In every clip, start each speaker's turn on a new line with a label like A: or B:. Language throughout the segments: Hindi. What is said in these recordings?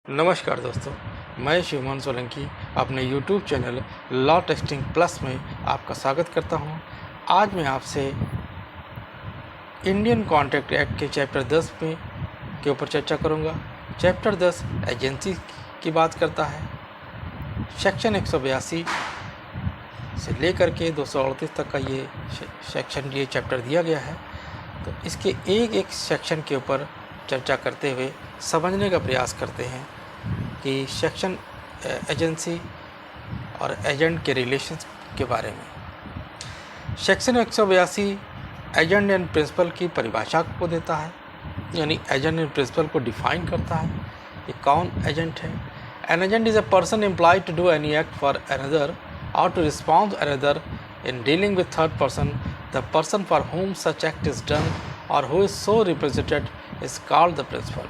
A: नमस्कार दोस्तों, मैं शिवमान सोलंकी अपने YouTube channel law testing plus में आपका स्वागत करता हूं। आज मैं आपसे इंडियन कॉन्ट्रैक्ट एक्ट के चैप्टर 10 में के ऊपर चर्चा करूंगा। चैप्टर 10 एजेंसी की बात करता है। सेक्शन 182 से लेकर के 238 तक का ये चैप्टर दिया गया है। तो इसके एक एक सेक्शन के ऊपर चर्चा करते हुए समझने का प्रयास करते हैं कि सेक्शन एजेंसी और एजेंट के रिलेशंस के बारे में। सेक्शन 182 एजेंट एंड प्रिंसिपल की परिभाषा को देता है, यानी एजेंट एंड प्रिंसिपल को डिफाइन करता है कि कौन एजेंट है। An agent is a person employed to do any act for another or to respond another in dealing with third person. The person for whom such act is done or who is so represented is called the principal।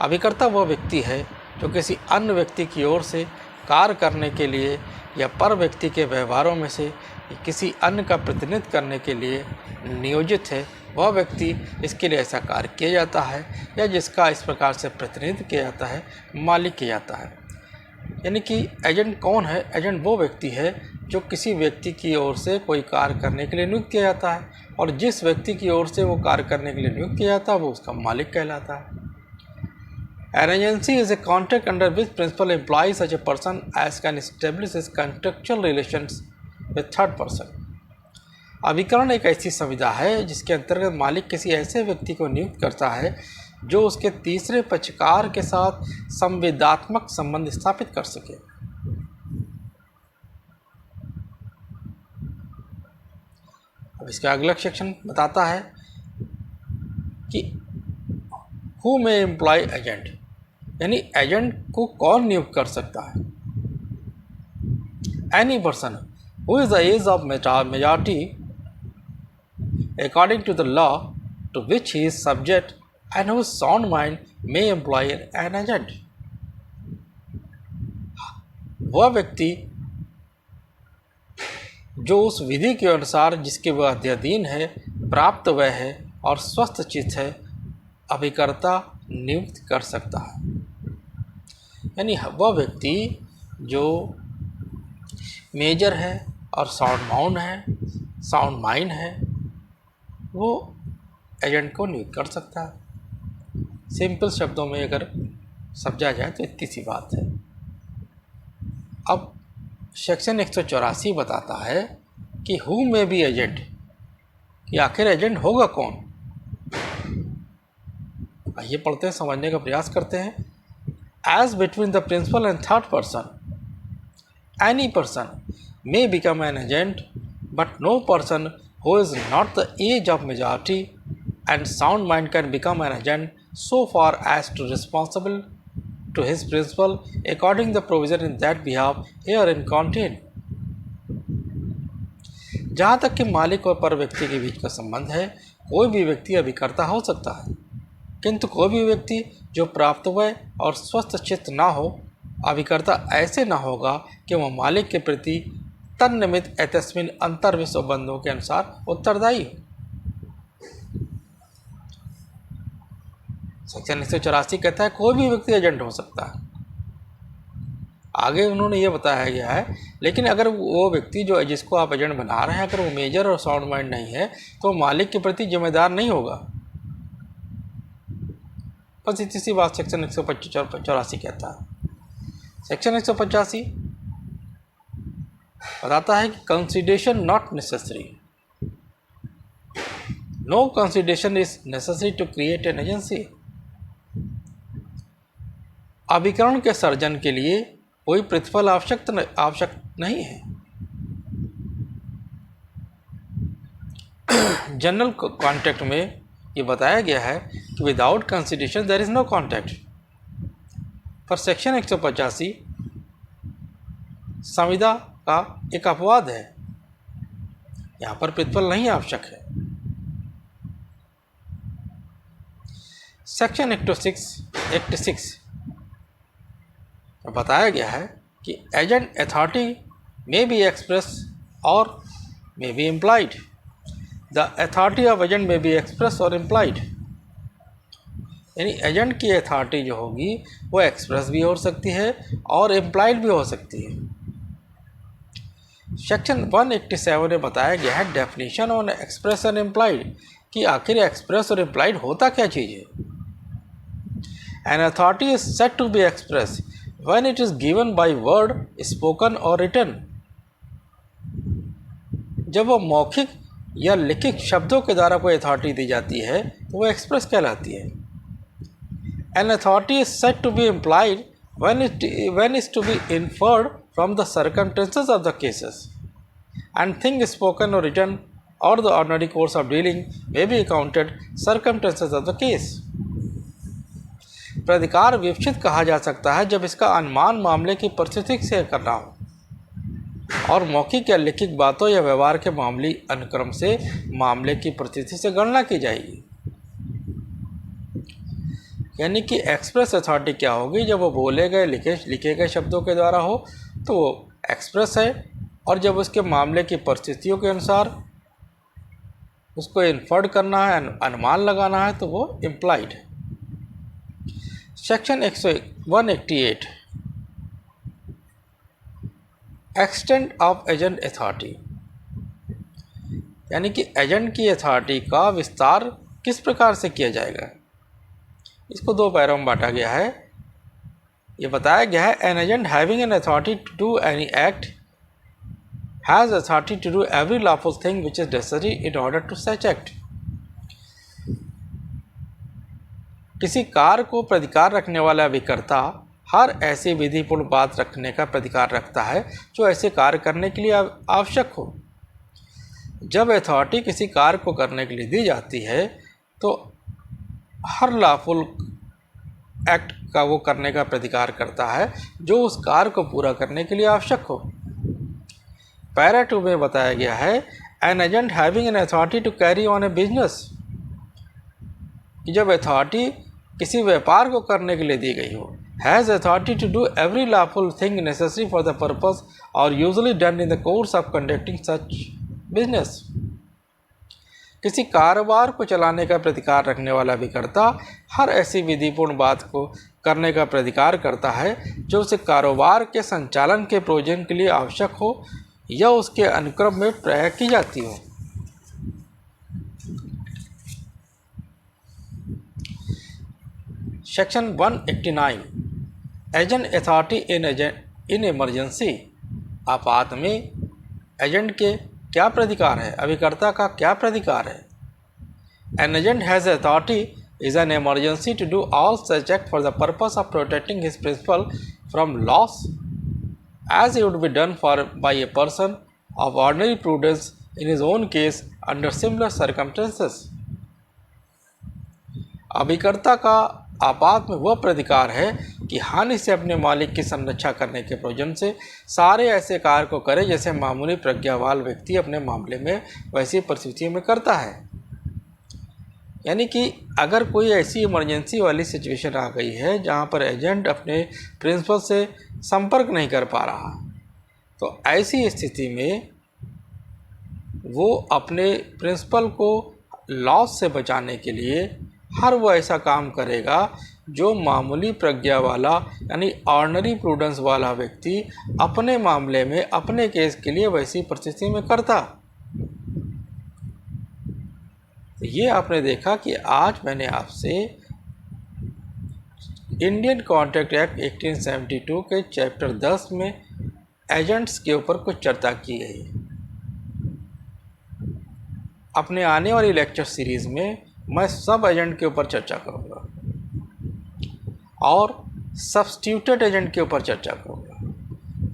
A: अभिकर्ता वह व्यक्ति है जो किसी अन्य व्यक्ति की ओर से कार्य करने के लिए या पर व्यक्ति के व्यवहारों में से किसी अन्य का प्रतिनिधित्व करने के लिए नियोजित है। वह व्यक्ति जिसके लिए ऐसा कार्य किया जाता है या जिसका इस प्रकार से प्रतिनिधित्व किया जाता है, मालिक किया जाता है। यानी कि एजेंट कौन है? एजेंट वो व्यक्ति है जो किसी व्यक्ति की ओर से कोई कार्य करने के लिए नियुक्त किया जाता है, और जिस व्यक्ति की ओर से वो कार्य करने के लिए नियुक्त किया जाता है वो उसका मालिक कहलाता है। An agency is a contract under which principal employs such a person as can establish his contractual relations with third person। अभिकरण एक ऐसी संविदा है जिसके अंतर्गत मालिक किसी ऐसे व्यक्ति को नियुक्त करता है जो उसके तीसरे पक्षकार के साथ संविदात्मक संबंध स्थापित कर सके। अब इसका अगला सेक्शन बताता है कि हु मे एम्प्लॉय एजेंट, यानी एजेंट को कौन नियुक्त कर सकता है। Any person who is the age of majority according to the law to which he is subject and whose sound mind may employ an agent. वह व्यक्ति जो उस विधि के अनुसार जिसके वह अधीन है, प्राप्त वह है और स्वस्थ चित्त है, अभिकर्ता नियुक्त कर सकता है। यानी वह व्यक्ति जो मेजर है और साउंड माइंड है, वो एजेंट को नियुक्त कर सकता है। सिंपल शब्दों में अगर समझा जाए तो इतनी सी बात है। अब सेक्शन 184 बताता है कि हु मे बी एजेंट, कि आखिर एजेंट होगा कौन। आइए पढ़ते हैं, समझने का प्रयास करते हैं। As between the principal and third person, any person may become an agent, but no person who is not the age of majority and sound mind can become an agent so far as to responsible to his principal according the provision in that behalf herein contained। जहाँ तक कि मालिक और पर व्यक्ति के बीच का संबंध है, कोई भी व्यक्ति अभिकर्ता हो सकता है, किंतु कोई भी व्यक्ति जो प्राप्तवय और स्वस्थ चित्त ना हो, अभिकर्ता ऐसे ना होगा कि वह मालिक के प्रति तन्निमित्त एतस्मिन अंतर्विश्व बंधों के अनुसार उत्तरदायी हो। सेक्शन 184 कहता है कोई भी व्यक्ति एजेंट हो सकता है। आगे उन्होंने ये बताया गया है, लेकिन अगर वो व्यक्ति जो जिसको आप एजेंट बना रहे हैं, अगर वो मेजर और साउंड माइंड नहीं है तो मालिक के प्रति जिम्मेदार नहीं होगा। बस इतनी सी बात सेक्शन 184 कहता है। सेक्शन 185 बताता है कि consideration not necessary, no consideration is necessary to create an agency. अभिकरण के सर्जन के लिए कोई प्रतिफल आवश्यक नहीं है। जनरल कॉन्ट्रैक्ट में ये बताया गया है कि without consideration there is no contract. पर सेक्शन 185 संविदा का एक अपवाद है, यहाँ पर प्रतिफल नहीं आवश्यक है। सेक्शन 86 बताया गया है कि agent authority may be express or may be implied. The authority of agent may be express और इम्प्लाइड। यानी एजेंट की अथॉरिटी जो होगी वो एक्सप्रेस भी हो सकती है और इम्प्लाइड भी हो सकती है। सेक्शन 187 में बताया गया है definition on express and implied कि आखिर एक्सप्रेस और इम्प्लाइड होता क्या चीज़ है। An authority is set to be express when it is given by word, spoken और रिटन। जब वो मौखिक या लिखित शब्दों के द्वारा कोई अथॉरिटी दी जाती है तो वो एक्सप्रेस कहलाती है। An authority is set to be implied when is to be inferred from the circumstances of the cases, and things spoken or written or the ordinary course of dealing may be accounted circumstances of the case। प्राधिकार विवक्षित कहा जा सकता है जब इसका अनुमान मामले की परिस्थिति से करना हो और मौखिक या लिखित बातों या व्यवहार के मामूली अनुक्रम से मामले की परिस्थिति से गणना की जाएगी। यानी कि एक्सप्रेस अथॉरिटी क्या होगी, जब वो बोले गए लिखे गए शब्दों के द्वारा हो तो वो एक्सप्रेस है, और जब उसके मामले की परिस्थितियों के अनुसार उसको इन्फर्ड करना है, अनुमान लगाना है, तो वो इम्प्लाइड है। Section 188 extent of agent authority, यानी कि एजेंट की अथॉरिटी का विस्तार किस प्रकार से किया जाएगा। इसको दो पैरों में बांटा गया है। ये बताया गया है an agent having an authority to do any act has authority to do every lawful thing which is necessary in order to such act. किसी कार्य को प्राधिकार रखने वाला अभिकर्ता हर ऐसी विधिपूर्ण बात रखने का प्राधिकार रखता है जो ऐसे कार्य करने के लिए आवश्यक हो। जब अथॉरिटी किसी कार्य को करने के लिए दी जाती है तो हर लॉफुल एक्ट का वो करने का प्राधिकार करता है जो उस कार्य को पूरा करने के लिए आवश्यक हो। पैरा 2 में बताया गया है an agent having an authority to carry on a business, कि जब अथॉरिटी किसी व्यापार को करने के लिए दी गई हो, has authority to do every lawful thing necessary for the purpose or usually done in the course of conducting such business. किसी कारोबार को चलाने का प्राधिकार रखने वाला अभिकर्ता हर ऐसी विधिपूर्ण बात को करने का प्राधिकार करता है जो उसे कारोबार के संचालन के प्रयोजन के लिए आवश्यक हो या उसके अनुक्रम में प्रयोग की जाती हो। Section 189 agent authority in emergency, आपात में एजेंट के क्या प्राधिकार है, अभिकर्ता का क्या प्राधिकार है। An agent has authority is an emergency to do all such act for the purpose of protecting his principal from loss as it would be done for by a person of ordinary prudence in his own case under similar circumstances. अभिकर्ता का आपात में वह प्राधिकार है कि हानि से अपने मालिक की संरक्षा करने के प्रयोजन से सारे ऐसे कार्य को करे जैसे मामूली प्रज्ञावान व्यक्ति अपने मामले में वैसी परिस्थितियों में करता है। यानी कि अगर कोई ऐसी इमरजेंसी वाली सिचुएशन आ गई है जहाँ पर एजेंट अपने प्रिंसिपल से संपर्क नहीं कर पा रहा, तो ऐसी स्थिति में वो अपने प्रिंसिपल को लॉस से बचाने के लिए हर वो ऐसा काम करेगा जो मामूली प्रज्ञा वाला यानी ऑर्डिनरी प्रूडेंस वाला व्यक्ति अपने मामले में अपने केस के लिए वैसी परिस्थिति में करता। ये आपने देखा कि आज मैंने आपसे इंडियन कॉन्ट्रैक्ट एक्ट 1872 के चैप्टर 10 में एजेंट्स के ऊपर कुछ चर्चा की गई। अपने आने वाली लेक्चर सीरीज़ में मैं सब एजेंट के ऊपर चर्चा करूँगा और सब्स्टिट्यूटेड एजेंट के ऊपर चर्चा करूँगा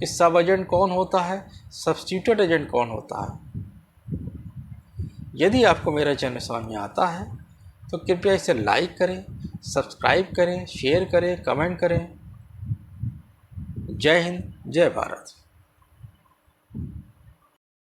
A: कि सब एजेंट कौन होता है, सब्स्टिट्यूटेड एजेंट कौन होता है। यदि आपको मेरा चैनल समझ में आता है तो कृपया इसे लाइक करें, सब्सक्राइब करें, शेयर करें, कमेंट करें। जय हिंद, जय भारत।